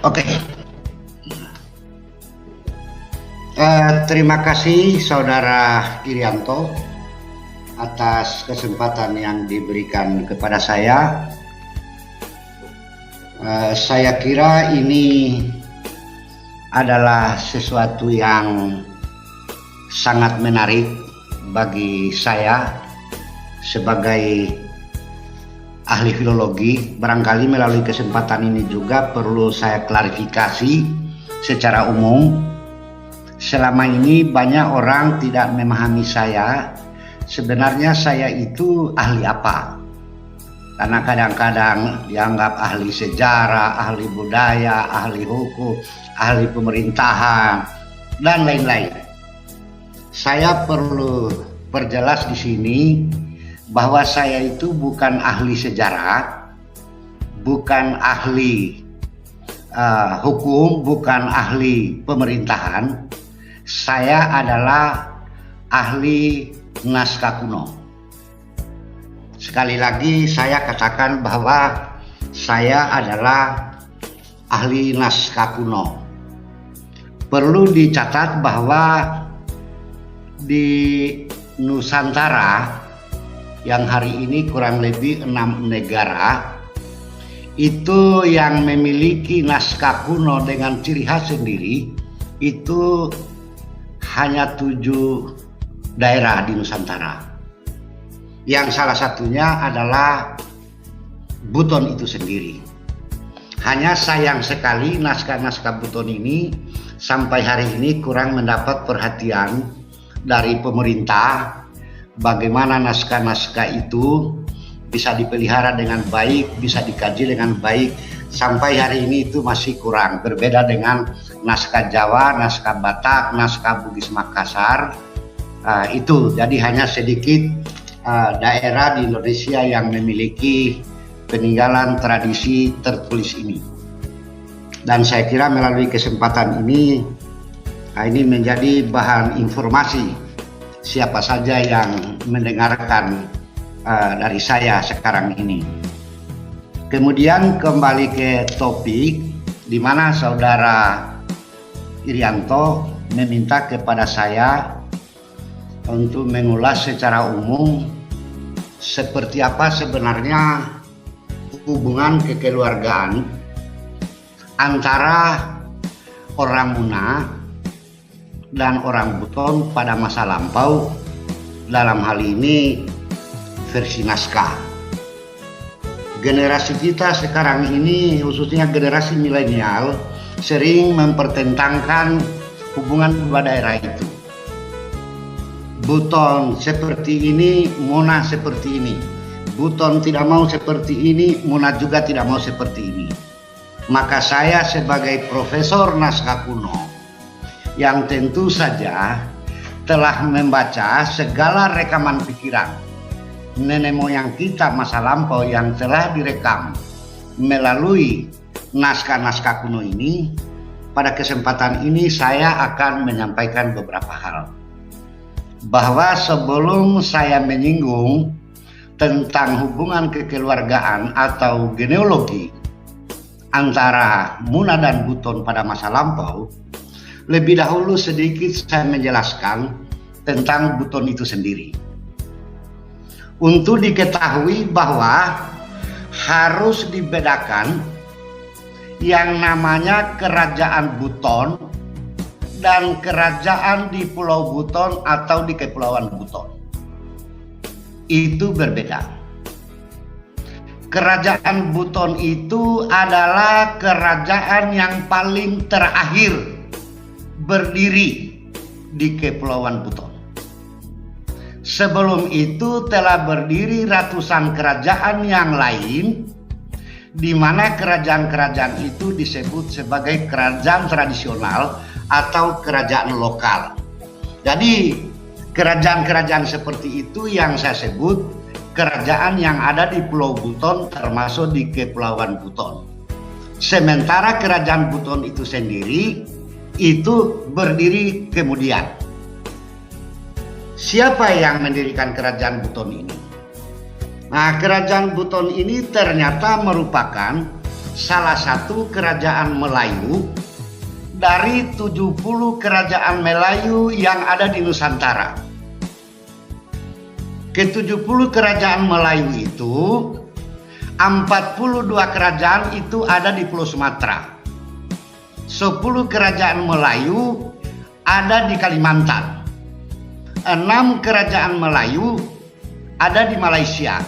Oke. Terima kasih Saudara Irianto atas kesempatan yang diberikan kepada saya. Saya kira ini adalah sesuatu yang sangat menarik bagi saya sebagai ahli filologi. Barangkali melalui kesempatan ini juga perlu saya klarifikasi secara umum. Selama ini banyak orang tidak memahami saya. Sebenarnya saya itu ahli apa? Karena kadang-kadang dianggap ahli sejarah, ahli budaya, ahli hukum, ahli pemerintahan, dan lain-lain. Saya perlu perjelas di sini bahwa saya itu bukan ahli sejarah, bukan ahli hukum, bukan ahli pemerintahan. Saya adalah ahli naskah kuno. Sekali lagi saya katakan bahwa saya adalah ahli naskah kuno. Perlu dicatat bahwa di Nusantara yang hari ini kurang lebih 6 negara itu yang memiliki naskah kuno dengan ciri khas sendiri itu hanya 7 daerah di Nusantara. Yang salah satunya adalah Buton itu sendiri. Hanya sayang sekali naskah-naskah Buton ini sampai hari ini kurang mendapat perhatian dari pemerintah. Bagaimana naskah-naskah itu bisa dipelihara dengan baik, bisa dikaji dengan baik. Sampai hari ini itu masih kurang. Berbeda dengan naskah Jawa, naskah Batak, naskah Bugis Makassar. Itu jadi hanya sedikit daerah di Indonesia yang memiliki peninggalan tradisi tertulis ini. Dan saya kira melalui kesempatan ini menjadi bahan informasi siapa saja yang mendengarkan dari saya sekarang ini. Kemudian kembali ke topik di mana Saudara Irianto meminta kepada saya untuk mengulas secara umum seperti apa sebenarnya hubungan kekeluargaan antara orang Muna dan orang Buton pada masa lampau, dalam hal ini versi naskah. Generasi kita sekarang ini, khususnya generasi milenial, sering mempertentangkan hubungan dua daerah itu. Buton seperti ini, Muna seperti ini. Buton tidak mau seperti ini, Muna juga tidak mau seperti ini. Maka saya sebagai profesor naskah kuno yang tentu saja telah membaca segala rekaman pikiran nenek moyang kita masa lampau yang telah direkam melalui naskah-naskah kuno ini, pada kesempatan ini saya akan menyampaikan beberapa hal. Bahwa sebelum saya menyinggung tentang hubungan kekeluargaan atau genealogi antara Muna dan Buton pada masa lampau, lebih dahulu sedikit saya menjelaskan tentang Buton itu sendiri. Untuk diketahui bahwa harus dibedakan yang namanya Kerajaan Buton dan kerajaan di Pulau Buton atau di Kepulauan Buton. Itu berbeda. Kerajaan Buton itu adalah kerajaan yang paling terakhir berdiri di Kepulauan Buton. Sebelum itu telah berdiri ratusan kerajaan yang lain, di mana kerajaan-kerajaan itu disebut sebagai kerajaan tradisional atau kerajaan lokal. Jadi kerajaan-kerajaan seperti itu yang saya sebut kerajaan yang ada di Pulau Buton termasuk di Kepulauan Buton. Sementara kerajaan Buton itu sendiri itu berdiri kemudian. Siapa yang mendirikan kerajaan Buton ini? Nah, kerajaan Buton ini ternyata merupakan salah satu kerajaan Melayu dari 70 kerajaan Melayu yang ada di Nusantara. Ke-70 kerajaan Melayu itu 42 kerajaan itu ada di Pulau Sumatera. 10 kerajaan Melayu ada di Kalimantan. 6 kerajaan Melayu ada di Malaysia.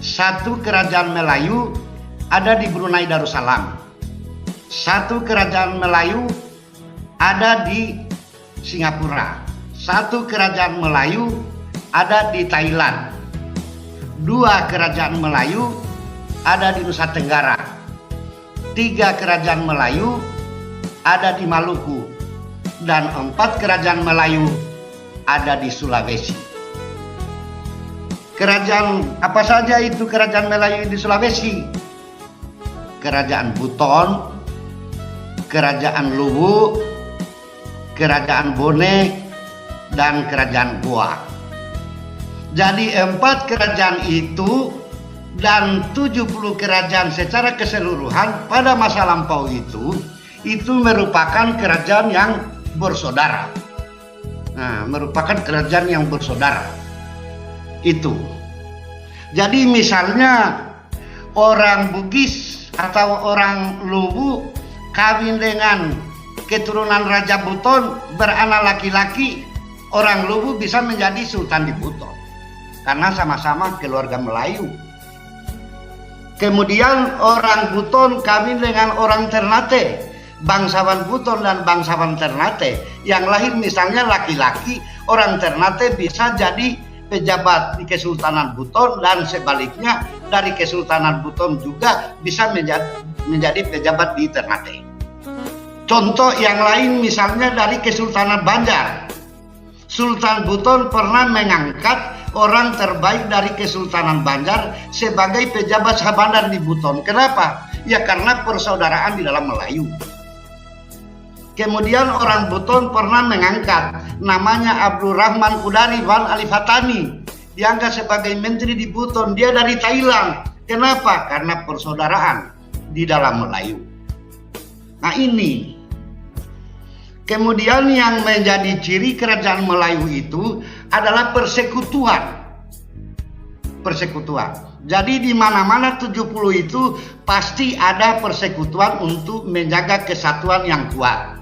1 kerajaan Melayu ada di Brunei Darussalam. 1 kerajaan Melayu ada di Singapura. 1 kerajaan Melayu ada di Thailand. 2 kerajaan Melayu ada di Nusa Tenggara. 3 kerajaan Melayu ada di Maluku. Dan 4 kerajaan Melayu ada di Sulawesi. Kerajaan apa saja itu kerajaan Melayu di Sulawesi? Kerajaan Buton, Kerajaan Luwu, Kerajaan Bone, dan Kerajaan Goa. Jadi 4 kerajaan itu dan 70 kerajaan secara keseluruhan pada masa lampau itu merupakan kerajaan yang bersaudara. Nah, merupakan kerajaan yang bersaudara. Itu. Jadi misalnya orang Bugis atau orang Luwu kawin dengan keturunan Raja Buton beranak laki-laki, orang Luwu bisa menjadi Sultan di Buton karena sama-sama keluarga Melayu. Kemudian orang Buton kawin dengan orang Ternate, bangsawan Buton dan bangsawan Ternate yang lahir misalnya laki-laki, orang Ternate bisa jadi pejabat di Kesultanan Buton dan sebaliknya dari Kesultanan Buton juga bisa menjadi pejabat di Ternate. Contoh yang lain misalnya dari Kesultanan Banjar. Sultan Buton pernah mengangkat orang terbaik dari Kesultanan Banjar sebagai pejabat Sabandar di Buton. Kenapa? Ya karena persaudaraan di dalam Melayu. Kemudian orang Buton pernah mengangkat namanya Abdurrahman Kudari Wan Alifatani. Diangkat sebagai menteri di Buton. Dia dari Thailand. Kenapa? Karena persaudaraan di dalam Melayu. Nah ini. Kemudian yang menjadi ciri kerajaan Melayu itu adalah persekutuan. Persekutuan. Jadi di mana-mana 70 itu pasti ada persekutuan untuk menjaga kesatuan yang kuat.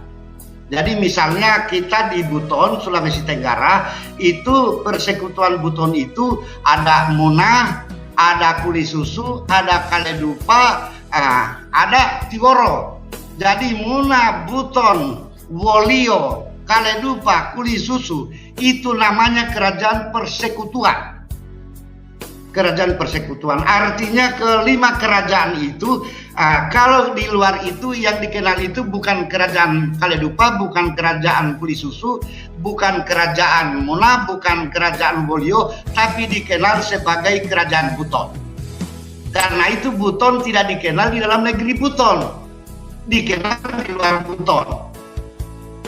Jadi misalnya kita di Buton, Sulawesi Tenggara, itu persekutuan Buton itu ada Muna, ada Kuli Susu, ada Kaledupa, ada Tiworo. Jadi Muna, Buton, Wolio, Kaledupa, Kuli Susu itu namanya kerajaan persekutuan. Kerajaan persekutuan artinya kelima kerajaan itu kalau di luar itu yang dikenal itu bukan kerajaan Kaledupa, bukan kerajaan Kuli Susu, bukan kerajaan Muna, bukan kerajaan Wolio, tapi dikenal sebagai kerajaan Buton. Karena itu Buton tidak dikenal di dalam negeri Buton, dikenal di luar Buton.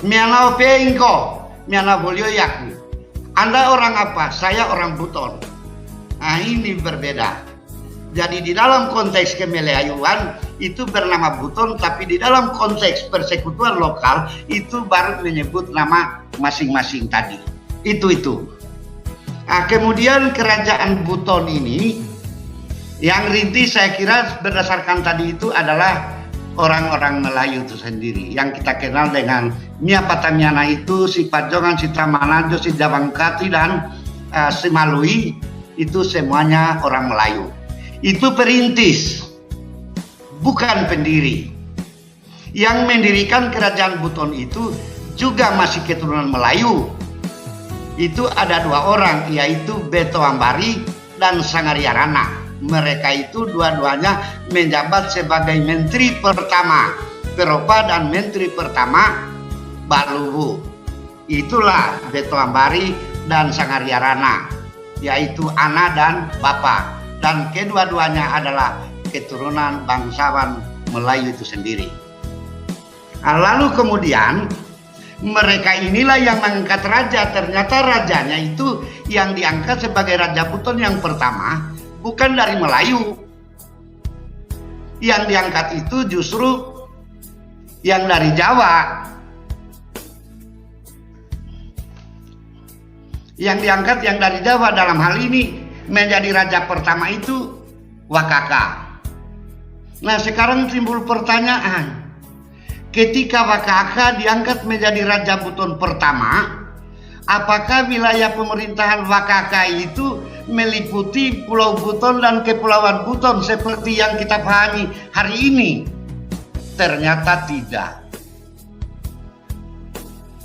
Miana Opeingko, Miana Wolio Yaku. Anda orang apa? Saya orang Buton. Nah ini berbeda. Jadi di dalam konteks kemelayuan itu bernama Buton, tapi di dalam konteks persekutuan lokal itu baru menyebut nama masing-masing tadi. Itu. Nah, kemudian kerajaan Buton ini yang rintis saya kira berdasarkan tadi itu adalah orang-orang Melayu itu sendiri yang kita kenal dengan Mia Patamiana itu, si Pajongan, si Tramanajo, si Jabangkati dan si Malui itu semuanya orang Melayu. Itu perintis, bukan pendiri. Yang mendirikan kerajaan Buton itu juga masih keturunan Melayu. Itu ada 2 orang, yaitu Beto Ambari dan Sangaria Rana. Mereka itu dua-duanya menjabat sebagai menteri pertama Peropa dan menteri pertama Baluwu. Itulah Beto Ambari dan Sangaria Rana, yaitu anak dan bapak. Dan kedua-duanya adalah keturunan bangsawan Melayu itu sendiri. Nah, lalu kemudian mereka inilah yang mengangkat raja. Ternyata rajanya itu yang diangkat sebagai Raja Buton yang pertama bukan dari Melayu. Yang diangkat itu justru yang dari Jawa. Yang diangkat yang dari Jawa, dalam hal ini menjadi raja pertama itu Wakaka. Nah, sekarang timbul pertanyaan, ketika Wakaka diangkat menjadi Raja Buton pertama, apakah wilayah pemerintahan Wakaka itu meliputi Pulau Buton dan Kepulauan Buton seperti yang kita pahami hari ini? Ternyata tidak.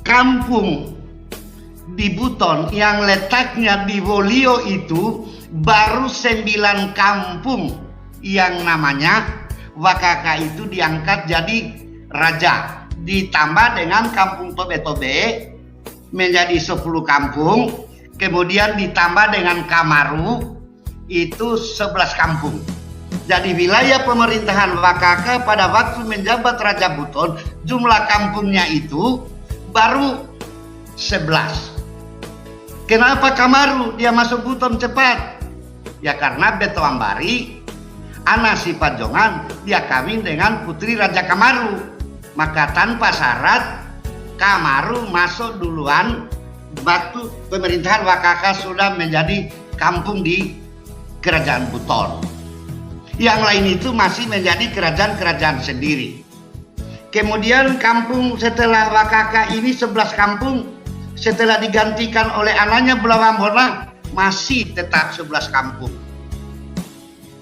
Kampung di Buton yang letaknya di Wolio itu baru 9 kampung yang namanya Wakaka itu diangkat jadi raja, ditambah dengan kampung Tobe-Tobe menjadi 10 kampung, kemudian ditambah dengan Kamaru itu 11 kampung. Jadi wilayah pemerintahan Wakaka pada waktu menjabat Raja Buton, jumlah kampungnya itu baru 11. Kenapa Kamaru dia masuk Buton cepat? Ya karena Beto Ambari anak si Pajongan dia kawin dengan putri Raja Kamaru, maka tanpa syarat Kamaru masuk duluan waktu pemerintahan Wakaka sudah menjadi kampung di kerajaan Buton. Yang lain itu masih menjadi kerajaan-kerajaan sendiri. Kemudian kampung setelah Wakaka ini 11 kampung, setelah digantikan oleh anaknya Bulawambona masih tetap 11 kampung.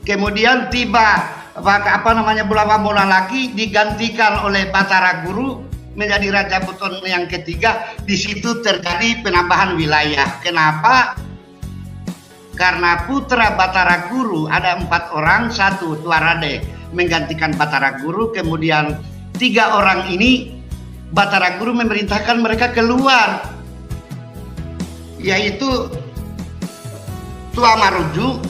Kemudian tiba Bulawambona lagi digantikan oleh Batara Guru menjadi Raja Buton yang ketiga. Di situ terjadi penambahan wilayah. Kenapa? Karena putra Batara Guru ada 4 orang, 1 Tuarade menggantikan Batara Guru, kemudian 3 orang ini Batara Guru memerintahkan mereka keluar, yaitu Tua Maruju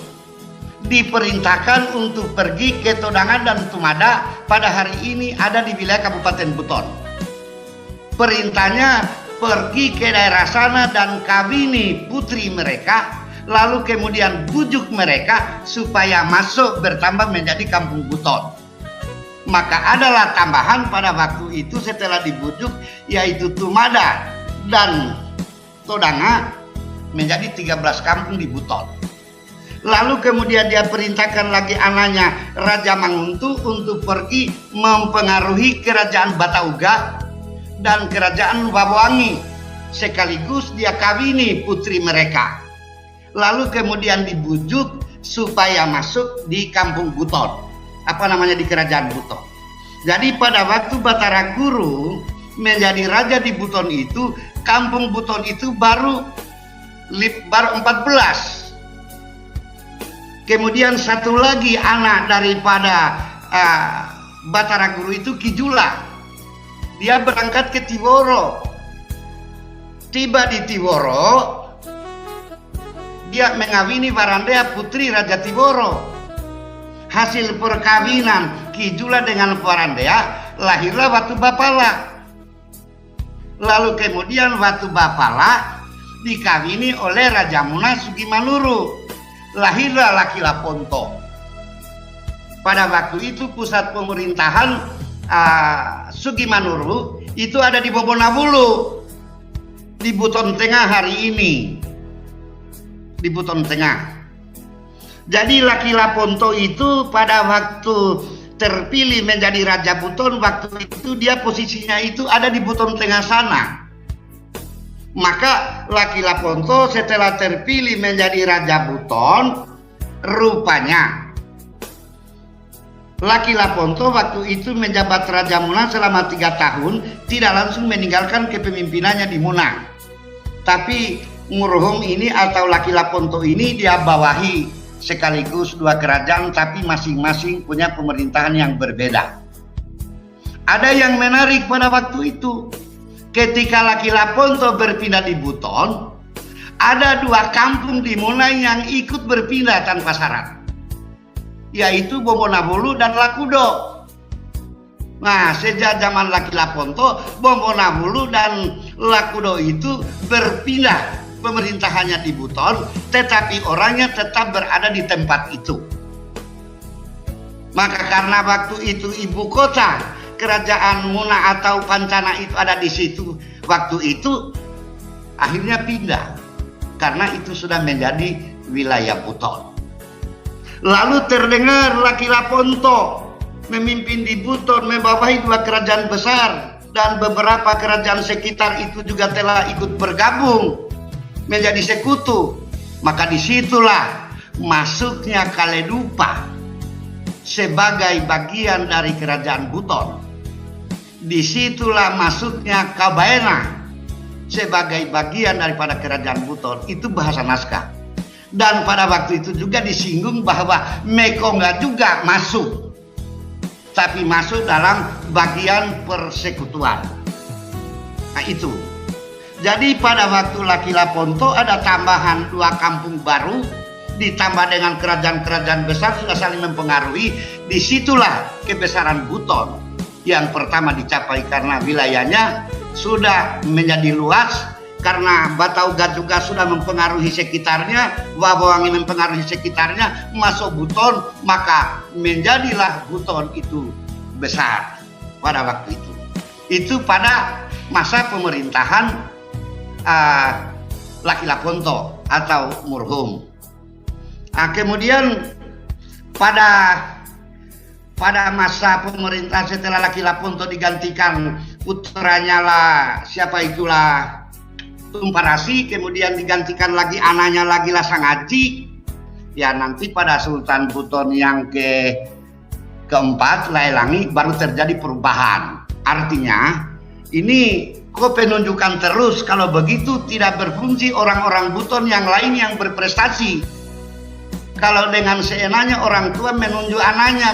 diperintahkan untuk pergi ke Todangan dan Tumada pada hari ini ada di wilayah Kabupaten Buton. Perintahnya pergi ke daerah sana dan kawini putri mereka, lalu kemudian bujuk mereka supaya masuk bertambah menjadi kampung Buton. Maka adalah tambahan pada waktu itu setelah dibujuk, yaitu Tumada dan Todanga menjadi 13 kampung di Buton. Lalu kemudian dia perintahkan lagi anaknya Raja Manguntu untuk pergi mempengaruhi kerajaan Batauga dan kerajaan Wawangi, sekaligus dia kawini putri mereka. Lalu kemudian dibujuk supaya masuk di kampung Buton, di kerajaan Buton. Jadi pada waktu Batara Guru menjadi raja di Buton itu, kampung Buton itu baru 14. Kemudian satu lagi anak daripada Batara Guru itu Kijula. Dia berangkat ke Tiworo. Tiba di Tiworo, dia mengawini Warandea putri Raja Tiworo. Hasil perkawinan Kijula dengan Warandea lahirlah Watu Bapala. Lalu kemudian Watu Bapala dikawini oleh Raja Muna Sugimanuru. Lahirlah Laki Laponto. Pada waktu itu pusat pemerintahan Sugimanuru itu ada di Bobonabulu, di Buton Tengah hari ini, di Buton Tengah. Jadi Laki Laponto itu pada waktu terpilih menjadi Raja Buton, waktu itu dia posisinya itu ada di Buton Tengah sana. Maka Laki Laponto setelah terpilih menjadi Raja Buton, rupanya Laki Laponto waktu itu menjabat Raja Muna selama 3 tahun, tidak langsung meninggalkan kepemimpinannya di Muna. Tapi Murhum ini atau Laki Laponto ini dia bawahi sekaligus 2 kerajaan, tapi masing-masing punya pemerintahan yang berbeda. Ada yang menarik pada waktu itu. Ketika Laki Laponto berpindah di Buton, ada 2 kampung di Muna yang ikut berpindah tanpa syarat, yaitu Bobonabulu dan Lakudo. Nah, sejak zaman Laki Laponto, Bobonabulu dan Lakudo itu berpindah pemerintahannya di Buton, tetapi orangnya tetap berada di tempat itu. Maka karena waktu itu ibu kota kerajaan Muna atau Pancana itu ada di situ, waktu itu akhirnya pindah karena itu sudah menjadi wilayah Buton. Lalu terdengar Laki Laponto memimpin di Buton, membawahi 2 kerajaan besar, dan beberapa kerajaan sekitar itu juga telah ikut bergabung menjadi sekutu. Maka disitulah masuknya Kaledupa sebagai bagian dari kerajaan Buton. Disitulah masuknya Kabaena sebagai bagian daripada kerajaan Buton. Itu bahasa naskah. Dan pada waktu itu juga disinggung bahwa Mekonga juga masuk, tapi masuk dalam bagian persekutuan. Nah itu. Jadi pada waktu Laki Laponto ada tambahan 2 kampung baru, ditambah dengan kerajaan-kerajaan besar sudah saling mempengaruhi. Disitulah kebesaran Buton yang pertama dicapai karena wilayahnya sudah menjadi luas, karena Batauga juga sudah mempengaruhi sekitarnya, Wabowangi mempengaruhi sekitarnya, masuk Buton, maka menjadilah Buton itu besar pada waktu itu. Itu pada masa pemerintahan Laki Laponto atau Murhum. Kemudian pada masa pemerintahan setelah Laki Laponto digantikan putranya lah, siapa itulah Tumparasi, kemudian digantikan lagi anaknya lagi lah Sangaji. Ya nanti pada Sultan Buton yang keempat Laelangi baru terjadi perubahan. Artinya ini kok penunjukan terus, kalau begitu tidak berfungsi orang-orang Buton yang lain yang berprestasi. Kalau dengan seenaknya orang tua menunjuk anaknya,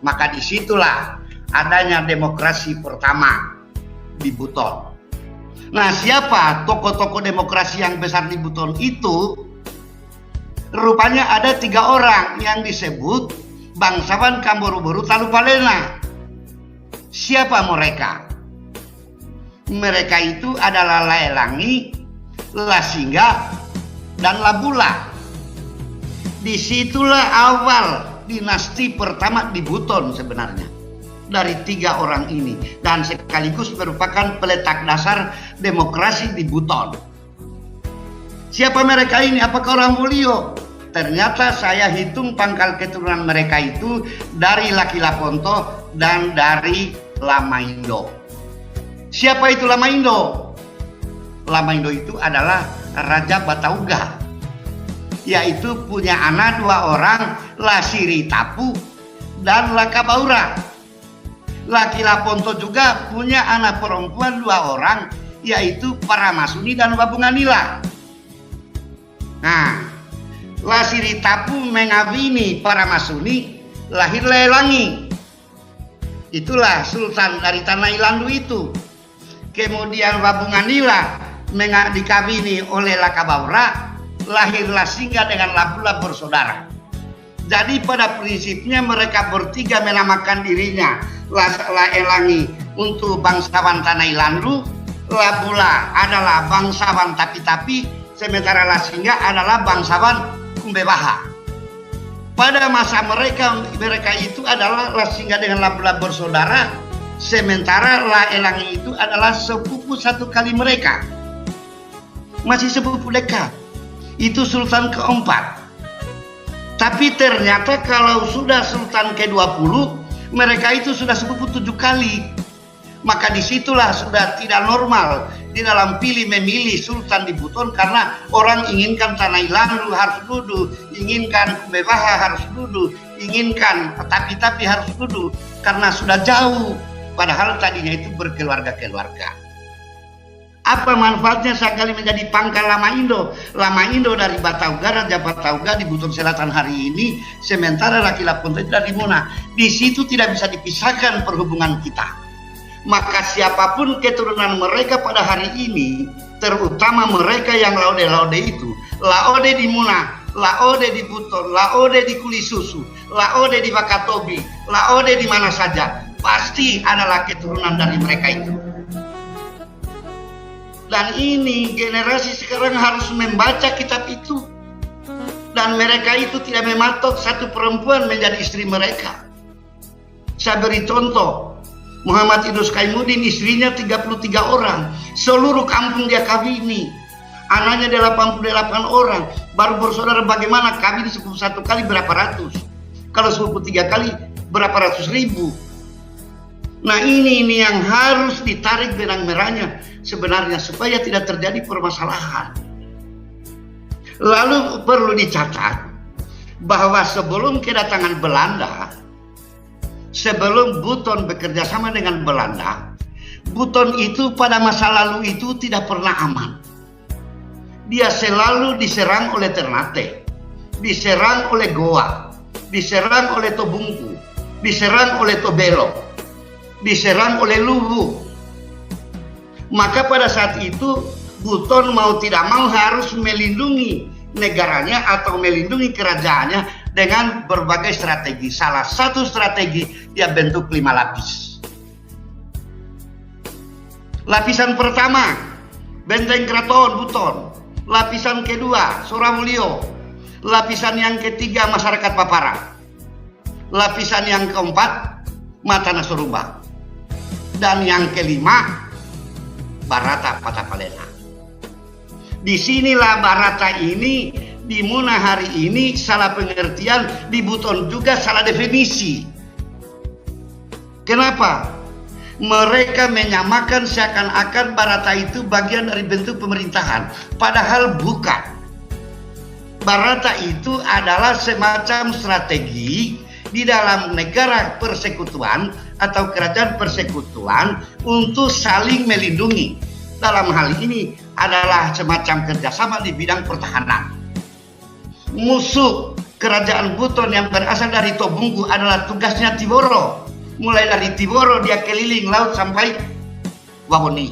maka disitulah adanya demokrasi pertama di Buton. Nah, siapa tokoh-tokoh demokrasi yang besar di Buton itu? Rupanya ada 3 orang yang disebut bangsawan Kamboroboru Talupalena. Siapa mereka? Mereka itu adalah Laelangi, Lasingga, dan Labula. Disitulah awal dinasti pertama di Buton sebenarnya, dari 3 orang ini, dan sekaligus merupakan peletak dasar demokrasi di Buton. Siapa mereka ini? Apakah orang Mulyo? Ternyata saya hitung pangkal keturunan mereka itu dari Laki Laponto dan dari Lamaindo. Siapa itu Lamaindo? Lamaindo itu adalah Raja Batauga, yaitu punya anak 2 orang, Lasiri Tapu dan Lakabaura. Laki Laponto juga punya anak perempuan 2 orang, yaitu Paramasuni dan Wabunganila. Nah, Lasiri Tapu mengawini Paramasuni, lahir Laelangi. Itulah sultan dari Tanah Ilandu itu. Kemudian Wabunganila dikawini oleh Lakabaura, lahir Lasingga dengan Labula bersaudara. Jadi pada prinsipnya mereka bertiga menamakan dirinya Laelangi untuk bangsawan Tanah Ilandu, Labula adalah bangsawan tapi-tapi, sementara Lasingga adalah bangsawan Kumbebaha. Pada masa mereka itu adalah Lasingga dengan Labula bersaudara, sementara Laelangi itu adalah sepupu 1 kali mereka, masih sepupu dekat. Itu sultan keempat. Tapi ternyata kalau sudah sultan ke-20, mereka itu sudah sepupu 7 kali. Maka disitulah sudah tidak normal di dalam pilih memilih sultan di Buton, karena orang inginkan Tanah Ilandu harus duduk, inginkan Kumbebaha harus duduk, inginkan tapi harus duduk, karena sudah jauh. Padahal tadinya itu berkeluarga-keluarga. Apa manfaatnya sekali menjadi pangkal Lamaindo? Lamaindo dari Batauga, Raja Batauga di Buton Selatan hari ini, sementara Laki Laponto itu dari Muna. Di situ tidak bisa dipisahkan perhubungan kita. Maka siapapun keturunan mereka pada hari ini, terutama mereka yang Laode-Laode itu, Laode di Muna, Laode di Buton, Laode di Kulisusu, Laode di Wakatobi, Laode di mana saja, pasti adalah keturunan dari mereka itu. Dan ini generasi sekarang harus membaca kitab itu dan mereka itu tidak mematok satu perempuan menjadi istri mereka. Saya beri contoh, Muhammad Idrus Kaimuddin istrinya 33 orang, seluruh kampung dia kawini, anaknya 88 orang. Baru bersaudara bagaimana kawin sepupu satu kali berapa ratus, kalau sepupu 3 kali berapa ratus ribu. Nah ini yang harus ditarik benang merahnya sebenarnya supaya tidak terjadi permasalahan. Lalu perlu dicatat bahwa sebelum kedatangan Belanda, sebelum Buton bekerja sama dengan Belanda, Buton itu pada masa lalu itu tidak pernah aman. Dia selalu diserang oleh Ternate, diserang oleh Goa, diserang oleh Tobungku, diserang oleh Tobelo, diserang oleh Luwu. Maka pada saat itu Buton mau tidak mau harus melindungi negaranya atau melindungi kerajaannya dengan berbagai strategi. Salah satu strategi dia bentuk 5 lapis. Lapisan pertama, benteng keraton Buton. Lapisan kedua, Suramulyo. Lapisan yang ketiga, masyarakat Papara. Lapisan yang keempat, Mata Nasorumba. Dan yang kelima, Barata Patapalena. Disinilah Barata ini di Muna hari ini salah pengertian, di Buton juga salah definisi. Kenapa? Mereka menyamakan seakan-akan Barata itu bagian dari bentuk pemerintahan, padahal bukan. Barata itu adalah semacam strategi di dalam negara persekutuan atau kerajaan persekutuan untuk saling melindungi. Dalam hal ini adalah semacam kerjasama di bidang pertahanan. Musuh kerajaan Buton yang berasal dari Tobungku adalah tugasnya Tiboro. Mulai dari Tiboro dia keliling laut sampai Wawoni.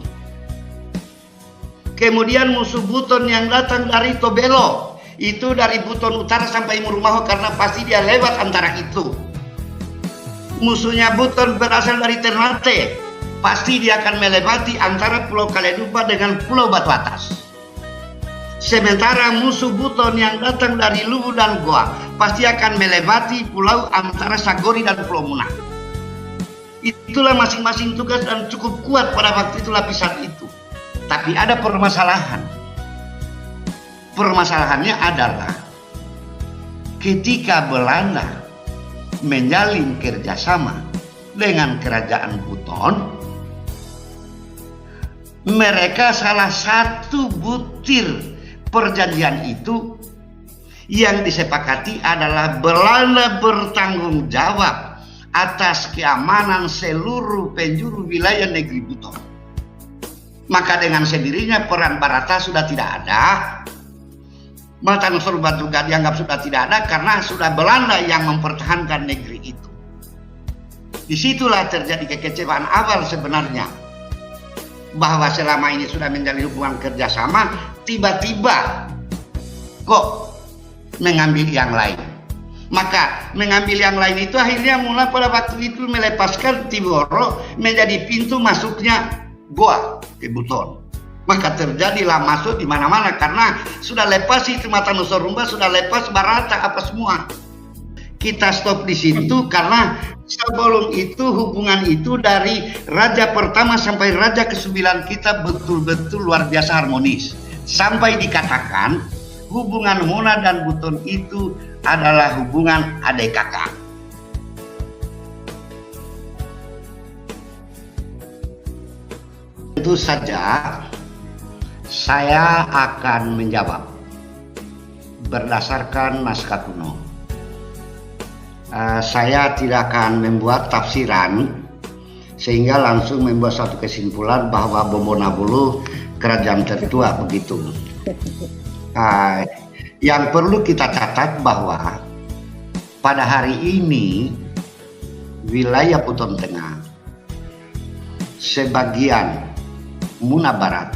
Kemudian musuh Buton yang datang dari Tobelo, itu dari Buton Utara sampai Murumaho karena pasti dia lewat antara itu. Musuhnya Buton berasal dari Ternate, pasti dia akan melewati antara Pulau Kaledupa dengan Pulau Batu Atas. Sementara musuh Buton yang datang dari Luwu dan Goa pasti akan melewati pulau antara Sagori dan Pulau Muna. Itulah masing-masing tugas dan cukup kuat pada waktu itu lapisan itu. Tapi ada permasalahan. Permasalahannya adalah ketika Belanda menjalin kerjasama dengan kerajaan Buton, mereka salah satu butir perjanjian itu yang disepakati adalah Belanda bertanggung jawab atas keamanan seluruh penjuru wilayah negeri Buton. Maka dengan sendirinya peran Barata sudah tidak ada. Mata Nasorumba juga dianggap sudah tidak ada karena sudah Belanda yang mempertahankan negeri itu. Disitulah terjadi kekecewaan awal sebenarnya, bahwa selama ini sudah menjalin hubungan kerjasama, tiba-tiba kok mengambil yang lain. Maka mengambil yang lain itu akhirnya mulai pada waktu itu melepaskan Tiboro menjadi pintu masuknya Goa ke Buton. Maka terjadilah masuk di mana-mana karena sudah lepas itu Mata Nasorumba, sudah lepas Barata apa semua. Kita stop di situ karena sebelum itu hubungan itu dari raja pertama sampai raja ke-9 kita betul-betul luar biasa harmonis. Sampai dikatakan hubungan Muna dan Buton itu adalah hubungan adik kakak. Tentu saja saya akan menjawab berdasarkan naskah kuno. Saya tidak akan membuat tafsiran sehingga langsung membuat satu kesimpulan bahwa Bombonabulu kerajaan tertua begitu. Yang perlu kita catat bahwa pada hari ini wilayah Buton Tengah, sebagian Muna Barat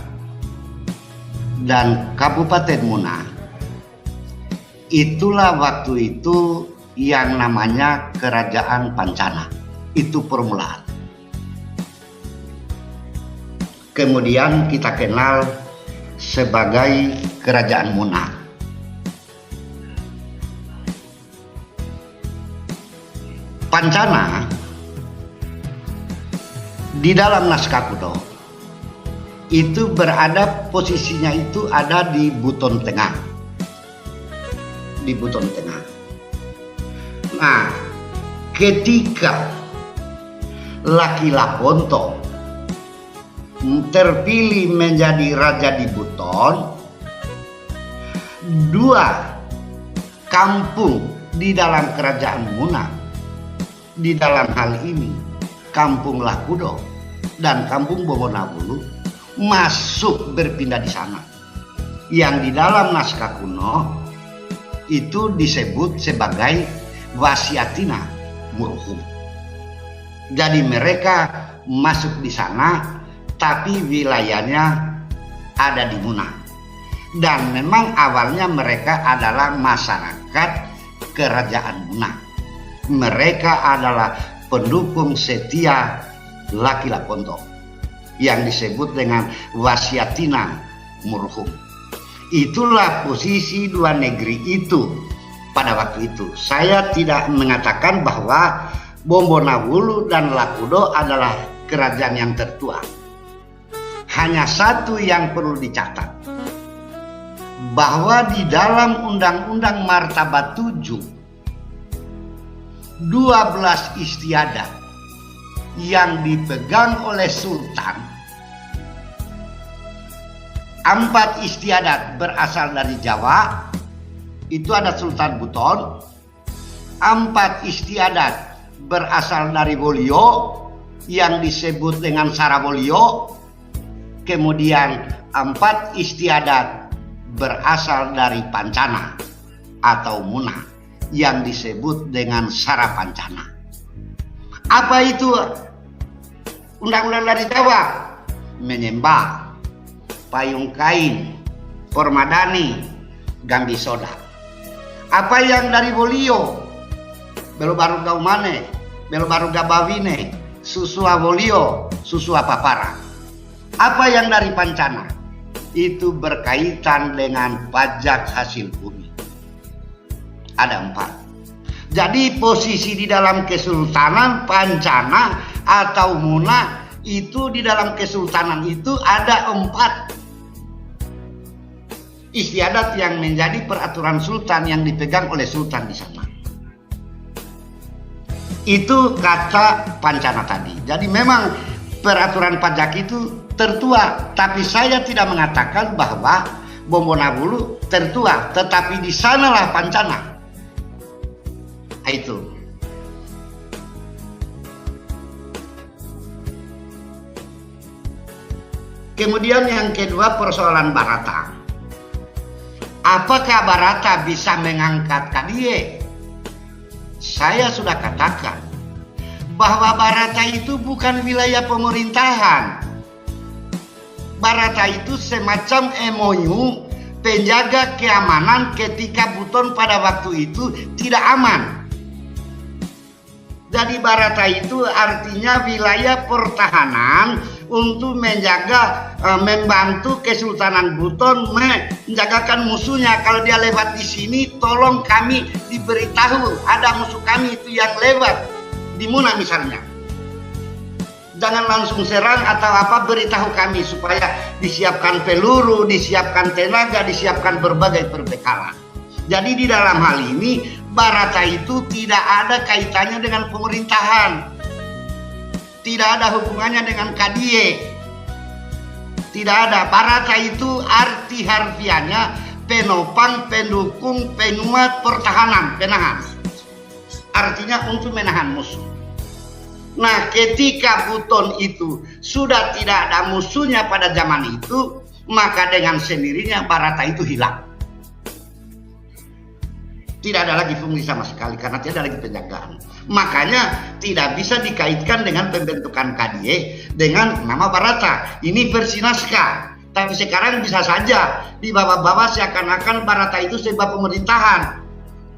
dan Kabupaten Muna, itulah waktu itu yang namanya Kerajaan Pancana. Itu permulaan. Kemudian kita kenal sebagai Kerajaan Muna. Pancana di dalam naskah kuno itu berada, posisinya itu ada di buton tengah. Di buton tengah. Nah, ketika Laki Laponto terpilih menjadi raja di Buton, dua kampung di dalam kerajaan Muna, di dalam hal ini Kampung Lakudo dan Kampung Bomonabulu, masuk berpindah di sana. Yang di dalam naskah kuno itu disebut sebagai Wasiatina Muruhum. Jadi mereka masuk di sana, tapi wilayahnya ada di Muna. Dan memang awalnya mereka adalah masyarakat kerajaan Muna. Mereka adalah pendukung setia Laki Laponto yang disebut dengan Wasiatina Muruhum. Itulah posisi dua negeri itu pada waktu itu. Saya tidak mengatakan bahwa Bomonabulu dan Lakudo adalah kerajaan yang tertua. Hanya satu yang perlu dicatat, bahwa di dalam Undang-Undang Martabat 7, 12 istiadat yang dipegang oleh Sultan. 4 istiadat berasal dari Jawa, itu ada Sultan Buton. 4 istiadat berasal dari Wolio yang disebut dengan Sarawolio. Kemudian 4 istiadat berasal dari Pancana atau Muna yang disebut dengan Sarapancana. Apa itu undang-undang dari Jawa? Menyembah, payung kain, permadani, gambisoda. Apa yang dari Wolio? Belo baru gaumane, belo baru gabawine, susua Wolio, susua papara. Apa yang dari Pancana? Itu berkaitan dengan pajak hasil bumi. Ada 4. Jadi posisi di dalam Kesultanan Pancana atau Muna itu, di dalam Kesultanan itu ada 4 istiadat yang menjadi peraturan Sultan yang dipegang oleh Sultan di sana. Itu kata Pancana tadi. Jadi memang peraturan pajak itu tertua, tapi saya tidak mengatakan bahwa Bomonabulu tertua, tetapi di sanalah Pancana. Itu. Kemudian yang kedua, persoalan Barata. Apakah Barata bisa mengangkat Kadie? Saya sudah katakan bahwa Barata itu bukan wilayah pemerintahan. Barata itu semacam MOU penjaga keamanan ketika Buton pada waktu itu tidak aman. Jadi Barata itu artinya wilayah pertahanan untuk menjaga, membantu Kesultanan Buton menjagakan musuhnya. Kalau dia lewat di sini, tolong kami diberitahu ada musuh kami itu yang lewat di Muna misalnya. Jangan langsung serang atau apa, beritahu kami supaya disiapkan peluru, disiapkan tenaga, disiapkan berbagai perbekalan. Jadi di dalam hal ini Barata itu tidak ada kaitannya dengan pemerintahan. Tidak ada hubungannya dengan Kadie. Tidak ada. Barata itu arti harfiahnya penopang, pendukung, penguat, pertahanan, penahan. Artinya untuk menahan musuh. Nah, ketika Buton itu sudah tidak ada musuhnya pada zaman itu, maka dengan sendirinya Barata itu hilang. Tidak ada lagi fungsi sama sekali karena tidak ada lagi penjagaan. Makanya tidak bisa dikaitkan dengan pembentukan Kadie dengan nama Barata. Ini versi naskah. Tapi sekarang bisa saja dibawa-bawa seakan-akan Barata itu sebuah pemerintahan.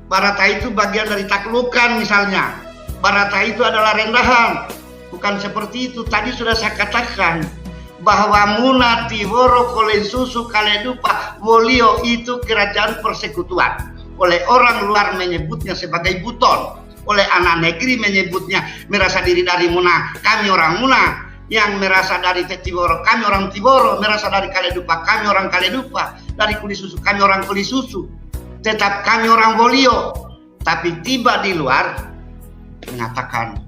Barata itu bagian dari taklukan misalnya. Barata itu adalah rendahan. Bukan seperti itu. Tadi sudah saya katakan bahwa Muna, Tihoro, Kolensusu, Kaledupa, Wolio itu kerajaan persekutuan. Oleh orang luar menyebutnya sebagai Buton. oleh anak negeri menyebutnya merasa diri dari Muna, kami orang Muna. Yang merasa dari Tiboro, kami orang Tiboro. Merasa dari Kaledupa, kami orang Kaledupa. Dari Kuli Susu, kami orang Kuli Susu. Tetap kami orang Wolio. Tapi tiba di luar mengatakan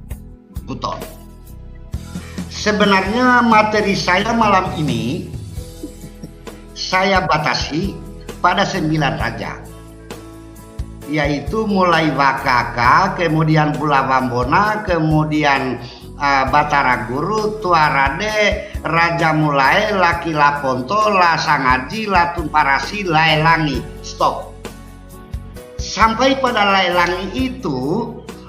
Buton. Sebenarnya materi saya malam ini saya batasi pada 9 raja, yaitu mulai Wakaka, kemudian Bulawambona, kemudian Batara Guru, Tuarade, Raja Mulai, Laki Laponto, Lasangaji, Latun Parasi, Laelangi. Stop. Sampai pada Laelangi itu,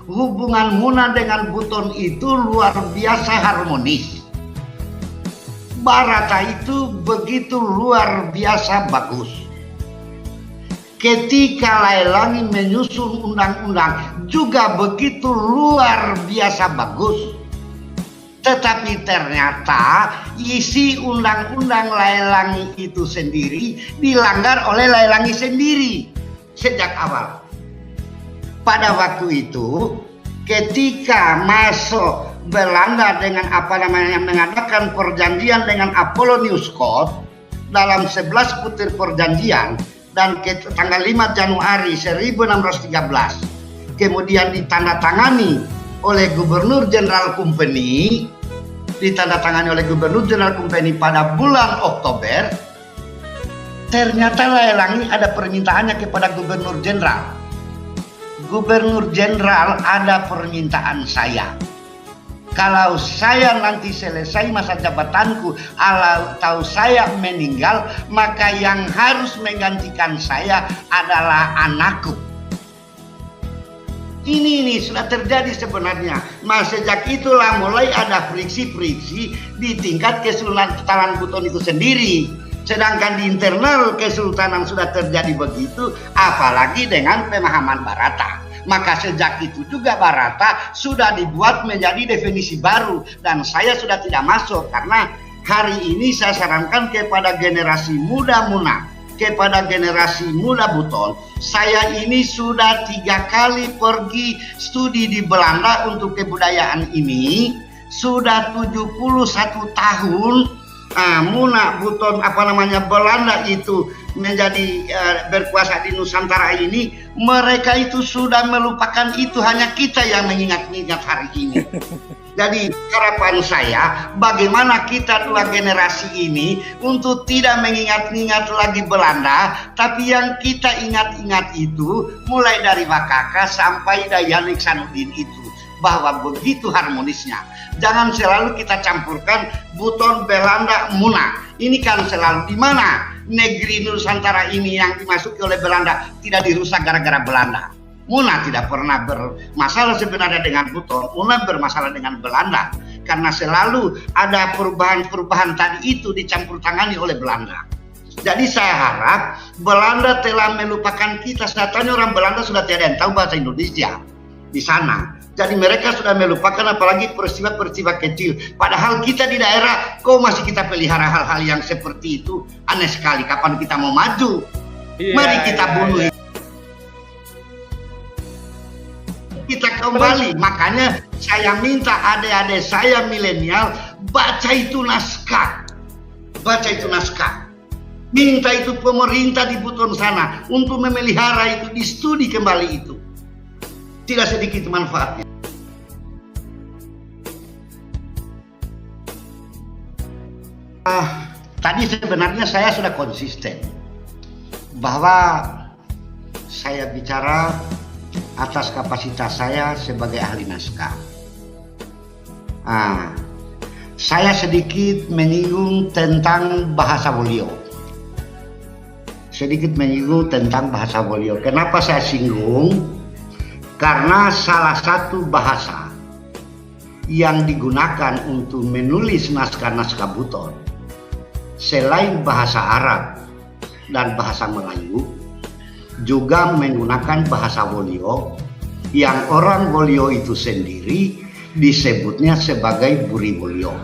hubungan Muna dengan Buton itu luar biasa harmonis. Barata itu begitu luar biasa bagus. Ketika Laelangi menyusun undang-undang juga begitu luar biasa bagus. Tetapi ternyata isi undang-undang Laelangi itu sendiri dilanggar oleh Laelangi sendiri sejak awal. Pada waktu itu ketika masuk Belanda dengan mengadakan perjanjian dengan Apollonius Scott dalam 11 butir perjanjian dan tanggal 5 Januari 1613 kemudian ditandatangani oleh Gubernur Jenderal Company, pada bulan Oktober. Ternyata Laelangi ada permintaannya kepada Gubernur Jenderal. Gubernur Jenderal ada permintaan saya. Kalau saya nanti selesai masa jabatanku atau saya meninggal, maka yang harus menggantikan saya adalah anakku. Ini sudah terjadi sebenarnya. Sejak itulah mulai ada friksi-friksi di tingkat Kesultanan Buton itu sendiri. Sedangkan di internal kesultanan sudah terjadi begitu, apalagi dengan pemahaman Barata. Maka sejak itu juga Barata sudah dibuat menjadi definisi baru. Dan saya sudah tidak masuk karena hari ini saya sarankan kepada generasi muda Muna, kepada generasi muda Buton. Saya ini sudah 3 kali pergi studi di Belanda untuk kebudayaan ini. Sudah 71 tahun Muna Buton Belanda itu menjadi berkuasa di Nusantara ini. Mereka itu sudah melupakan itu, hanya kita yang mengingat-ingat hari ini. Jadi harapan saya bagaimana kita 2 generasi ini untuk tidak mengingat-ingat lagi Belanda, tapi yang kita ingat-ingat itu mulai dari Wakaka sampai Dayang Iksanuddin itu, bahwa begitu harmonisnya. Jangan selalu kita campurkan Buton, Belanda, Muna. Ini kan selalu di mana negeri Nusantara ini yang dimasuki oleh Belanda tidak dirusak gara-gara Belanda. Muna tidak pernah bermasalah sebenarnya dengan Buton, Muna bermasalah dengan Belanda. Karena selalu ada perubahan-perubahan tadi itu dicampur tangani oleh Belanda. Jadi saya harap Belanda telah melupakan kita. Saya tanya orang Belanda sudah tidak ada yang tahu bahasa Indonesia di sana. Jadi mereka sudah melupakan apalagi peristiwa-peristiwa kecil. Padahal kita di daerah kok masih kita pelihara hal-hal yang seperti itu. Aneh sekali, kapan kita mau maju? Mari kita bunuh. Kita kembali. Makanya saya minta adik-adik saya milenial baca itu naskah. Baca itu naskah. Minta itu pemerintah di Buton sana untuk memelihara itu, di studi kembali itu. Tidak sedikit manfaatnya. Tadi sebenarnya saya sudah konsisten bahwa saya bicara atas kapasitas saya sebagai ahli naskah. Saya sedikit menyinggung tentang bahasa Wolio. Kenapa saya singgung? Karena salah satu bahasa yang digunakan untuk menulis naskah-naskah Buton selain bahasa Arab dan bahasa Melayu juga menggunakan bahasa Wolio yang orang Wolio itu sendiri disebutnya sebagai Buri Wolio.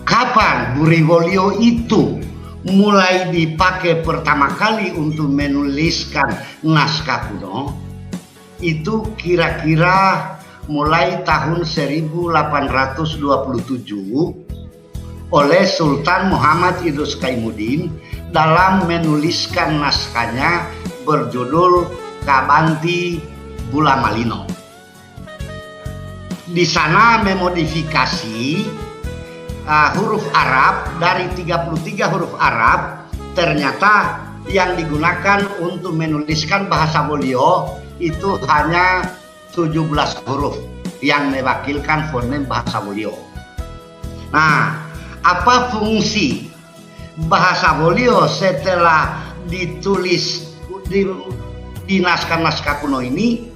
Kapan Buri Wolio itu mulai dipakai pertama kali untuk menuliskan naskah kuno? itu kira-kira mulai tahun 1827 oleh Sultan Muhammad Idris Kaimuddin dalam menuliskan naskahnya berjudul Kabanti Bula Malino. Di sana memodifikasi huruf Arab dari 33 huruf Arab, ternyata yang digunakan untuk menuliskan bahasa Wolio itu hanya 17 huruf yang mewakilkan fonem bahasa Wolio. Nah, apa fungsi bahasa Wolio setelah ditulis di naskah-naskah kuno ini?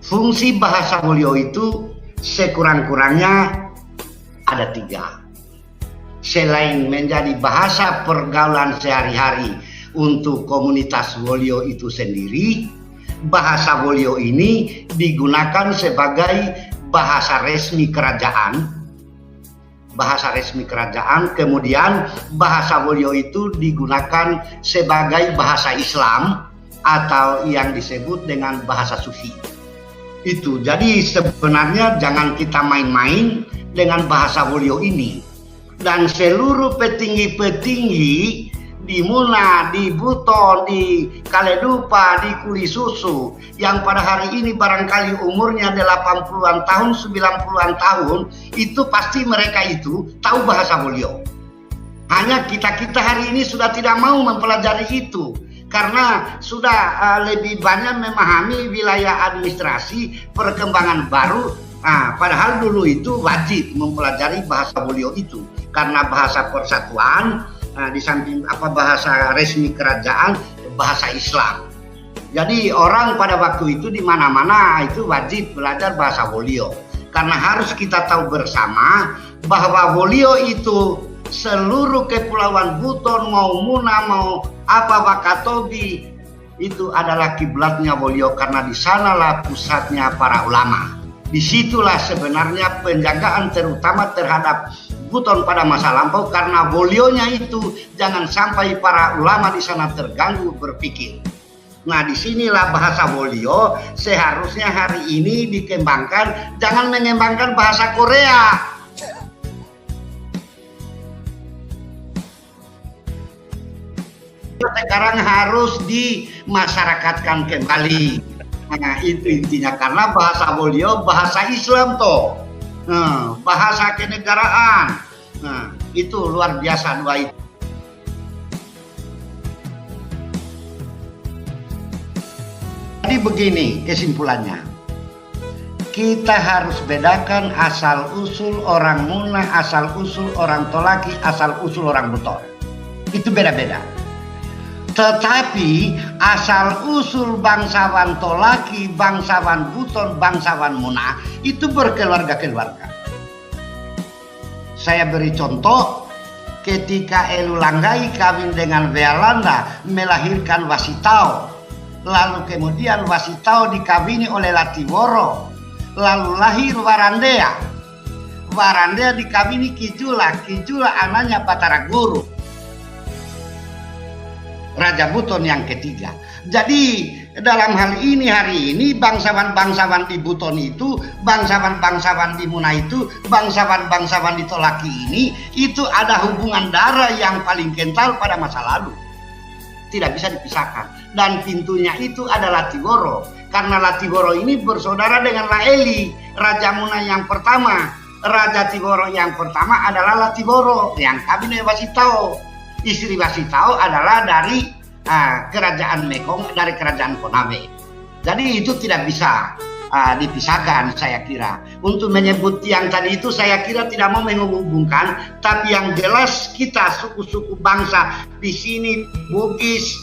Fungsi bahasa Wolio itu sekurang-kurangnya ada 3. Selain menjadi bahasa pergaulan sehari-hari untuk komunitas Wolio itu sendiri, bahasa Wolio ini digunakan sebagai bahasa resmi kerajaan. Kemudian bahasa Wolio itu digunakan sebagai bahasa Islam atau yang disebut dengan bahasa Sufi. Itu. Jadi sebenarnya jangan kita main-main dengan bahasa Wolio ini. Dan seluruh petinggi-petinggi di Muna, di Buton, di Kaledupa, di Kulisusu yang pada hari ini barangkali umurnya 80-an tahun, 90-an tahun, itu pasti mereka itu tahu bahasa Wolio. Hanya kita hari ini sudah tidak mau mempelajari itu karena sudah lebih banyak memahami wilayah administrasi, perkembangan baru. Padahal dulu itu wajib mempelajari bahasa Wolio itu karena bahasa persatuan. Di samping bahasa resmi kerajaan, bahasa Islam. Jadi orang pada waktu itu di mana-mana itu wajib belajar bahasa Wolio. Karena harus kita tahu bersama bahwa Wolio itu seluruh kepulauan Buton, mau Muna, mau Wakatobi, itu adalah kiblatnya Wolio karena di sanalah pusatnya para ulama. Disitulah sebenarnya penjagaan terutama terhadap Buton pada masa lampau karena Wolionya itu jangan sampai para ulama di sana terganggu berpikir. Nah, disinilah bahasa Wolio seharusnya hari ini dikembangkan, jangan mengembangkan bahasa Korea. Sekarang harus dimasyarakatkan kembali. Nah, itu intinya karena bahasa Wolio bahasa Islam toh. Bahasa kenegaraan. Nah, itu luar biasa dua itu. Jadi begini kesimpulannya. Kita harus bedakan asal usul orang Muna, asal usul orang Tolaki, asal usul orang Buton. Itu beda-beda. Tetapi asal usul bangsawan Tolaki, bangsawan Buton, bangsawan Muna itu berkeluarga-keluarga. Saya beri contoh, ketika Elu Langgai kawin dengan Wealanda melahirkan Wasitao, lalu kemudian Wasitao dikawini oleh Latiworo, lalu lahir Warandea. Warandea dikawini Kijula, Kijula anaknya Batara Guru, Raja Buton yang ketiga. Jadi dalam hal ini hari ini bangsawan-bangsawan di Buton itu, bangsawan-bangsawan di Muna itu, bangsawan-bangsawan di Tolaki ini itu ada hubungan darah yang paling kental pada masa lalu. Tidak bisa dipisahkan. Dan pintunya itu adalah Latiworo. Karena Latiworo ini bersaudara dengan Laeli, Raja Muna yang pertama. Raja Tiworo yang pertama adalah Latiworo yang kawin dengan Wasitao. Istri Wasitao adalah dari kerajaan Mekong, dari kerajaan Konawe. Jadi itu tidak bisa dipisahkan saya kira. Untuk menyebut yang tadi itu saya kira tidak mau menghubungkan, tapi yang jelas kita suku-suku bangsa di sini Bugis,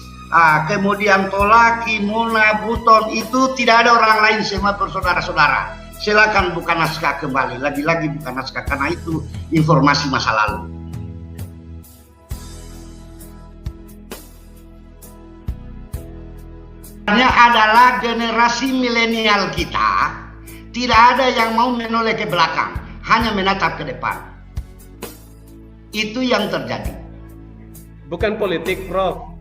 kemudian Tolaki, Muna, Buton itu tidak ada orang lain, semua bersaudara-saudara. Silakan buka naskah kembali, lagi-lagi buka naskah karena itu informasi masa lalu. Adalah generasi milenial kita tidak ada yang mau menoleh ke belakang, hanya menatap ke depan. Itu yang terjadi. Bukan politik, Prof.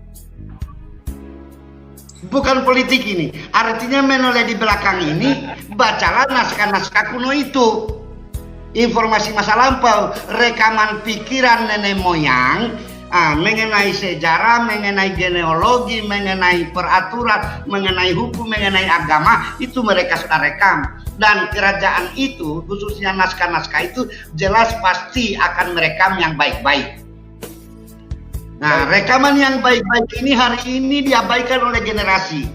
bukan politik ini. Artinya menoleh di belakang ini, bacalah naskah-naskah kuno itu. Informasi masa lampau, rekaman pikiran nenek moyang, mengenai sejarah, mengenai genealogi, mengenai peraturan, mengenai hukum, mengenai agama, itu mereka sudah rekam. Dan kerajaan itu, khususnya naskah-naskah itu, jelas pasti akan merekam yang baik-baik. Nah, rekaman yang baik-baik ini hari ini diabaikan oleh generasi.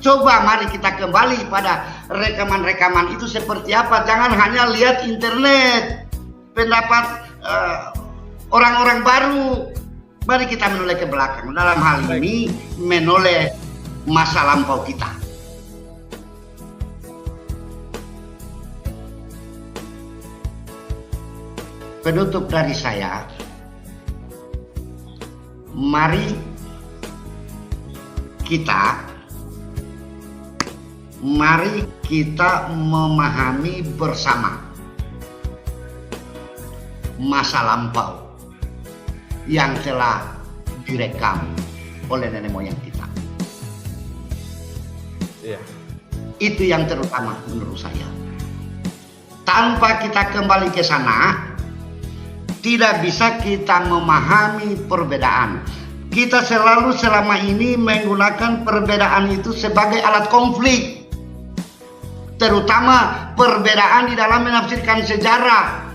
Coba mari kita kembali pada rekaman-rekaman itu seperti apa. Jangan hanya lihat internet, pendapat orang-orang baru. Mari kita menoleh ke belakang. Dalam hal ini menoleh masa lampau kita. Penutup dari saya, mari kita memahami bersama masa lampau yang telah direkam oleh nenek moyang kita. Itu yang terutama menurut saya. Tanpa kita kembali ke sana, tidak bisa kita memahami perbedaan. Kita selalu selama ini menggunakan perbedaan itu sebagai alat konflik. Terutama perbedaan di dalam menafsirkan sejarah.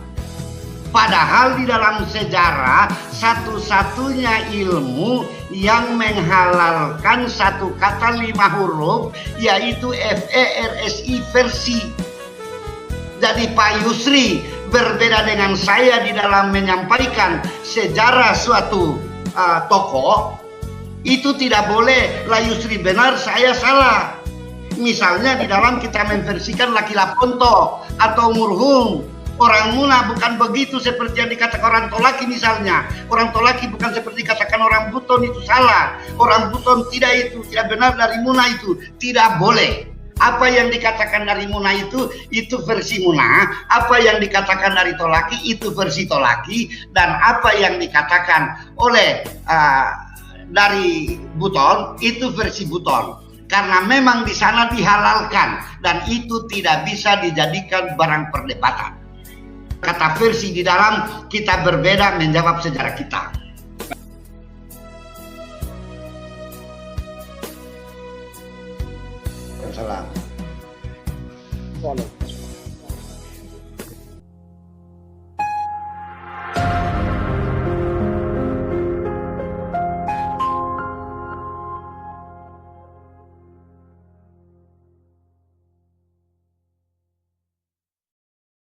Padahal di dalam sejarah satu-satunya ilmu yang menghalalkan satu kata 5 huruf, yaitu FERSI versi. Jadi Pak Yusri berbeda dengan saya di dalam menyampaikan sejarah suatu tokoh. Itu tidak boleh lah Yusri benar, saya salah. Misalnya di dalam kita menversikan Laki Laponto atau Murhum, orang Muna bukan begitu seperti yang dikatakan orang Tolaki misalnya. Orang Tolaki bukan seperti dikatakan orang Buton, itu salah. Orang Buton tidak benar dari Muna, itu tidak boleh. Apa yang dikatakan dari Muna itu versi Muna. Apa yang dikatakan dari Tolaki itu versi Tolaki. Dan apa yang dikatakan oleh dari Buton itu versi Buton. Karena memang di sana dihalalkan dan itu tidak bisa dijadikan barang perdebatan. Kata versi di dalam kita berbeda menjawab sejarah kita. Salam.